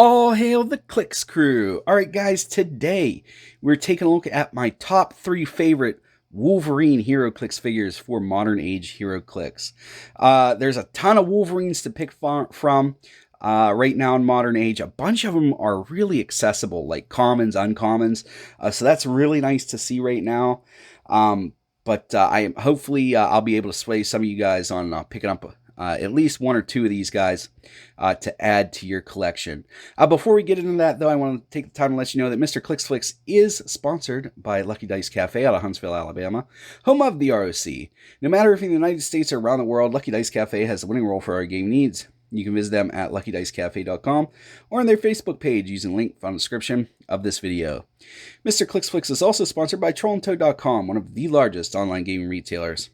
All hail the Clicks crew. All right, guys, today we're taking a look at my top 3 favorite Wolverine Heroclix figures for modern age Heroclix. There's a ton of Wolverines to pick from right now in modern age. A bunch of them are really accessible, like commons, uncommons. So that's really nice to see right now. But hopefully I'll be able to sway some of you guys on picking up at least 1 or 2 of these guys to add to your collection. Before we get into that, though, I want to take the time to let you know that Mr. Clicksflix is sponsored by Lucky Dice Cafe out of Huntsville, Alabama, home of the ROC. No matter if in the United States or around the world, Lucky Dice Cafe has the winning role for our game needs. You can visit them at luckydicecafé.com or on their Facebook page using the link found in the description of this video. Mr. Clicksflix is also sponsored by trollandtoad.com, one of the largest online gaming retailers.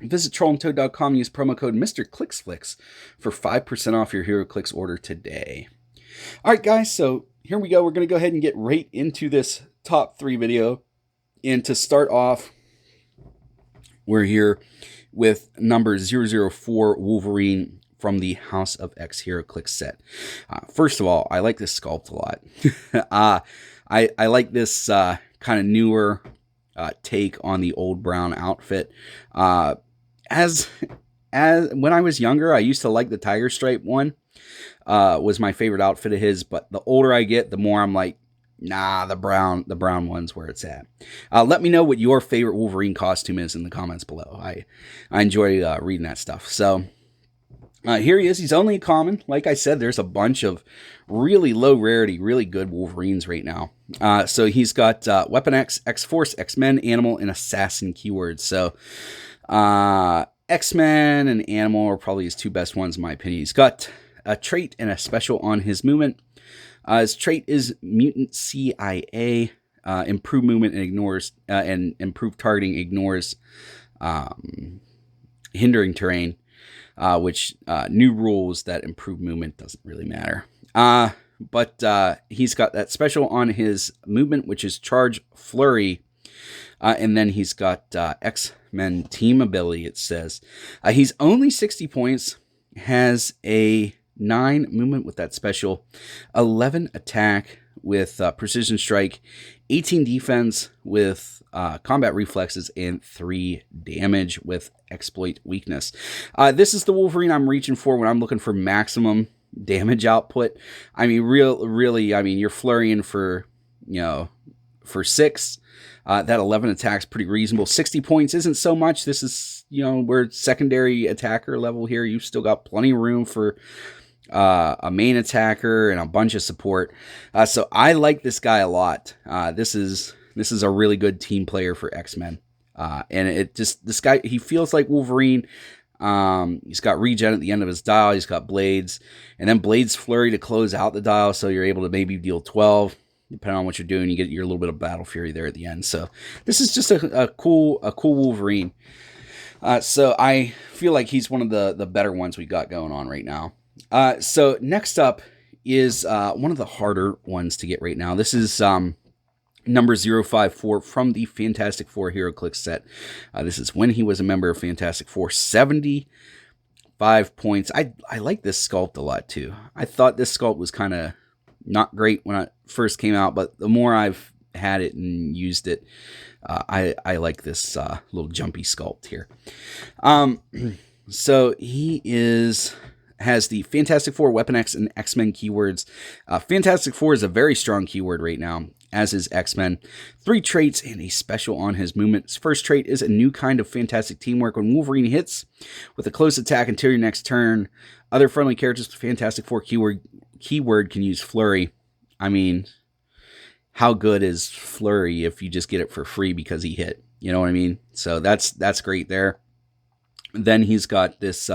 Visit trollandtoad.com and use promo code MrClicksFlix for 5% off your HeroClix order today. All right, guys, so here we go. We're going to go ahead and get right into this top 3 video. And to start off, we're here with number 004 Wolverine from the House of X HeroClix set. First of all, I like this sculpt a lot. I like this kind of newer take on the old brown outfit. As when I was younger, I used to like the tiger stripe one. Was my favorite outfit of his, but the older I get, the more I'm like, nah, the brown one's where it's at. Let me know what your favorite Wolverine costume is in the comments below. I enjoy reading that stuff. So here he is. He's only a common. Like I said, there's a bunch of really low rarity, really good Wolverines right now. So he's got Weapon X, X-Force, X-Men, Animal, and Assassin keywords. So X-Men and Animal are probably his 2 best ones in my opinion. He's got a trait and a special on his movement. His trait is Mutant CIA, improved movement and ignores and improved targeting ignores hindering terrain. Which new rules that improve movement doesn't really matter. But he's got that special on his movement, which is Charge Flurry. And then he's got X-Men team ability, it says. He's only 60 points, has a 9 movement with that special, 11 attack with precision strike, 18 defense with combat reflexes, and 3 damage with exploit weakness. This is the Wolverine I'm reaching for when I'm looking for maximum damage output. I mean, really, I mean, you're flurrying for 6. That 11 attack's pretty reasonable. 60 points isn't so much. This is, we're secondary attacker level here. You've still got plenty of room for a main attacker and a bunch of support. So I like this guy a lot. This is a really good team player for X-Men. And this guy, he feels like Wolverine. He's got regen at the end of his dial. He's got blades, and then blades flurry to close out the dial. So you're able to maybe deal 12, depending on what you're doing. You get your little bit of battle fury there at the end. So this is just a cool Wolverine. So I feel like he's one of the better ones we got going on right now. So next up is one of the harder ones to get right now. This is number 054 from the Fantastic Four HeroClix set. This is when he was a member of Fantastic Four. 75 points. I like this sculpt a lot too. I thought this sculpt was kind of not great when it first came out, but the more I've had it and used it, I like this little jumpy sculpt here. So he has the Fantastic Four, Weapon X, and X-Men keywords. Fantastic Four is a very strong keyword right now, as is X-Men. 3 traits and a special on his movement. His first trait is a new kind of fantastic teamwork. When Wolverine hits with a close attack until your next turn, other friendly characters with Fantastic Four keyword can use Flurry. I mean, how good is Flurry if you just get it for free because he hit? You know what I mean? So that's great there. Then he's got this,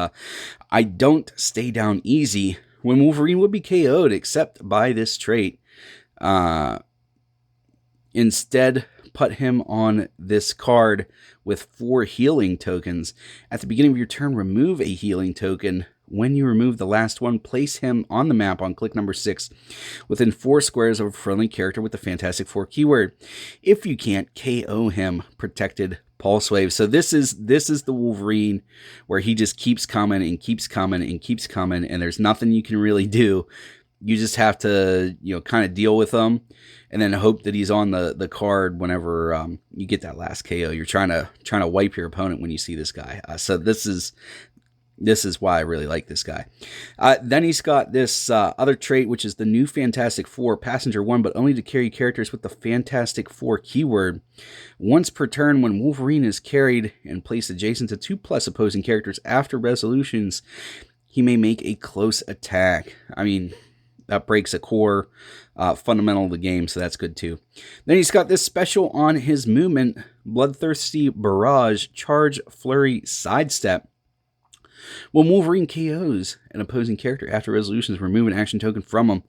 I don't stay down easy when Wolverine would be KO'd except by this trait. Instead, put him on this card with 4 healing tokens. At the beginning of your turn, remove a healing token. When you remove the last one, place him on the map on click number 6 within 4 squares of a friendly character with the Fantastic Four keyword. If you can't, KO him. Protected Pulse Wave. So this is the Wolverine where he just keeps coming and keeps coming and keeps coming, and there's nothing you can really do. You just have to, kind of deal with him, and then hope that he's on the card whenever you get that last KO. You're trying to wipe your opponent when you see this guy. So this is why I really like this guy. Then he's got this other trait, which is the new Fantastic Four, Passenger 1, but only to carry characters with the Fantastic Four keyword. Once per turn, when Wolverine is carried and placed adjacent to 2+ opposing characters after resolutions, he may make a close attack. I mean, that breaks a core fundamental of the game, so that's good too. Then he's got this special on his movement, Bloodthirsty Barrage, Charge, Flurry, Sidestep. When Wolverine KOs an opposing character after resolutions, remove an action token from him.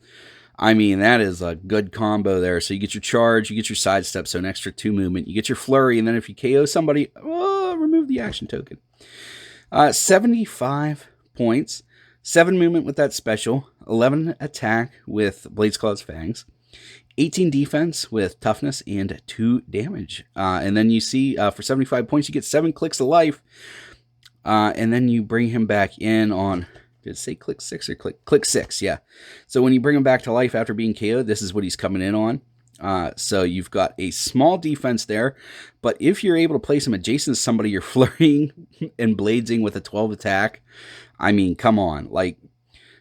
I mean, that is a good combo there. So you get your charge, you get your sidestep, so an extra 2 movement. You get your flurry, and then if you KO somebody, remove the action token. 75 points, 7 movement with that special, 11 attack with Blades, Claws, Fangs, 18 defense with toughness, and 2 damage. And then you see for 75 points, you get 7 clicks of life. And then you bring him back in on, did it say click 6 or click 6? Yeah. So when you bring him back to life after being KO'd, this is what he's coming in on. So you've got a small defense there, but if you're able to place him adjacent to somebody you're flurrying and bladesing with a 12 attack, I mean, come on.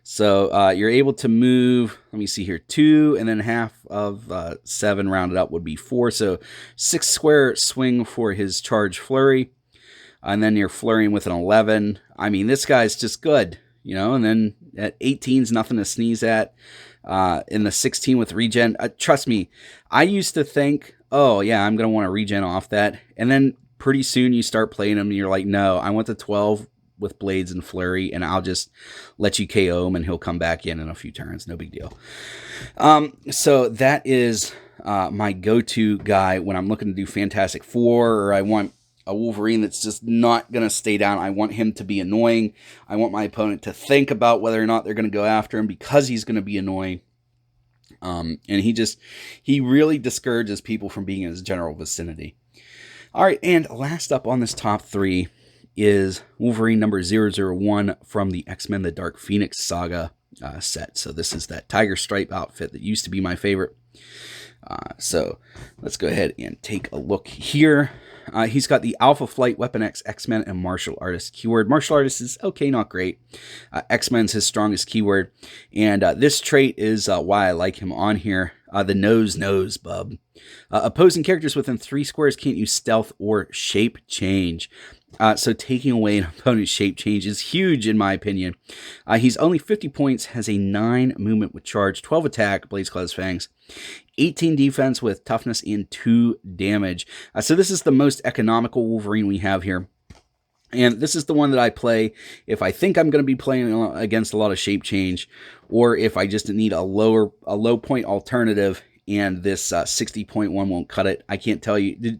So you're able to move, let me see here, 2, and then half of 7 rounded up would be 4. So 6 square swing for his charge flurry. And then you're flurrying with an 11. I mean, this guy's just good, and then at 18's nothing to sneeze at. In the 16 with regen, trust me, I used to think, oh yeah, I'm going to want to regen off that. And then pretty soon you start playing him and you're like, no, I want the 12 with blades and flurry, and I'll just let you KO him and he'll come back in a few turns. No big deal. So that is my go-to guy when I'm looking to do Fantastic Four, or I want a Wolverine that's just not going to stay down. I want him to be annoying. I want my opponent to think about whether or not they're going to go after him because he's going to be annoying. And he really discourages people from being in his general vicinity. All right, and last up on this top 3 is Wolverine number 001 from the X-Men The Dark Phoenix Saga set. So this is that tiger stripe outfit that used to be my favorite. So let's go ahead and take a look here. He's got the Alpha Flight, Weapon X, X-Men, and Martial Artist keyword. Martial Artist is okay, not great. X-Men's his strongest keyword. And this trait is why I like him on here. The nose, bub. Opposing characters within 3 squares can't use stealth or shape change. So taking away an opponent's shape change is huge in my opinion. He's only 50 points, has a 9 movement with charge, 12 attack, Blades, Claws, Fangs, 18 defense with toughness, and 2 damage. So this is the most economical Wolverine we have here. And this is the one that I play if I think I'm going to be playing against a lot of shape change, or if I just need a low point alternative and this 60.1 won't cut it. I can't tell you.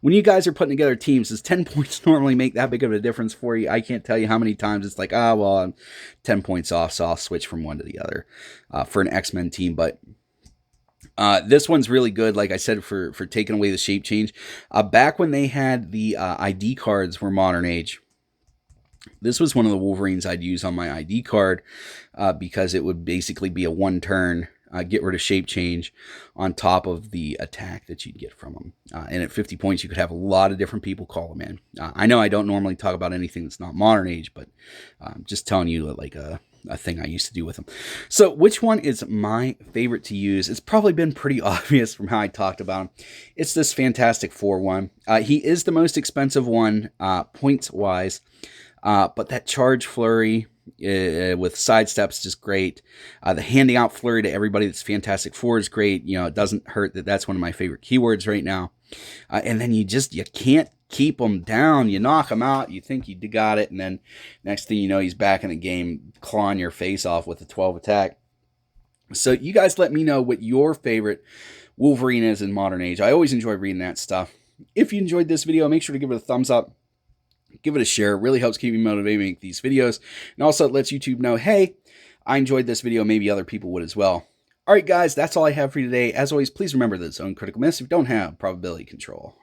When you guys are putting together teams, does 10 points normally make that big of a difference for you? I can't tell you how many times it's like, well, I'm 10 points off, so I'll switch from one to the other for an X-Men team. But this one's really good, like I said, for taking away the shape change. Back when they had the ID cards were modern age, this was one of the Wolverines I'd use on my ID card because it would basically be a 1-turn get rid of shape change on top of the attack that you'd get from them. And at 50 points, you could have a lot of different people call them in. I know I don't normally talk about anything that's not modern age, but I'm just telling you like a thing I used to do with them. So which one is my favorite to use? It's probably been pretty obvious from how I talked about him. It's this Fantastic Four one. He is the most expensive one points-wise, but that charge flurry with sidesteps just great. The handing out flurry to everybody that's Fantastic Four is great. It doesn't hurt that that's one of my favorite keywords right now. And then you can't keep them down. You knock them out. You think you got it. And then next thing you know, he's back in the game clawing your face off with a 12 attack. So you guys let me know what your favorite Wolverine is in modern age. I always enjoy reading that stuff. If you enjoyed this video, make sure to give it a thumbs up. Give it a share. It really helps keep me motivated to make these videos. And also it lets YouTube know, hey, I enjoyed this video. Maybe other people would as well. All right, guys, that's all I have for you today. As always, please remember that zone critical miss if you don't have probability control.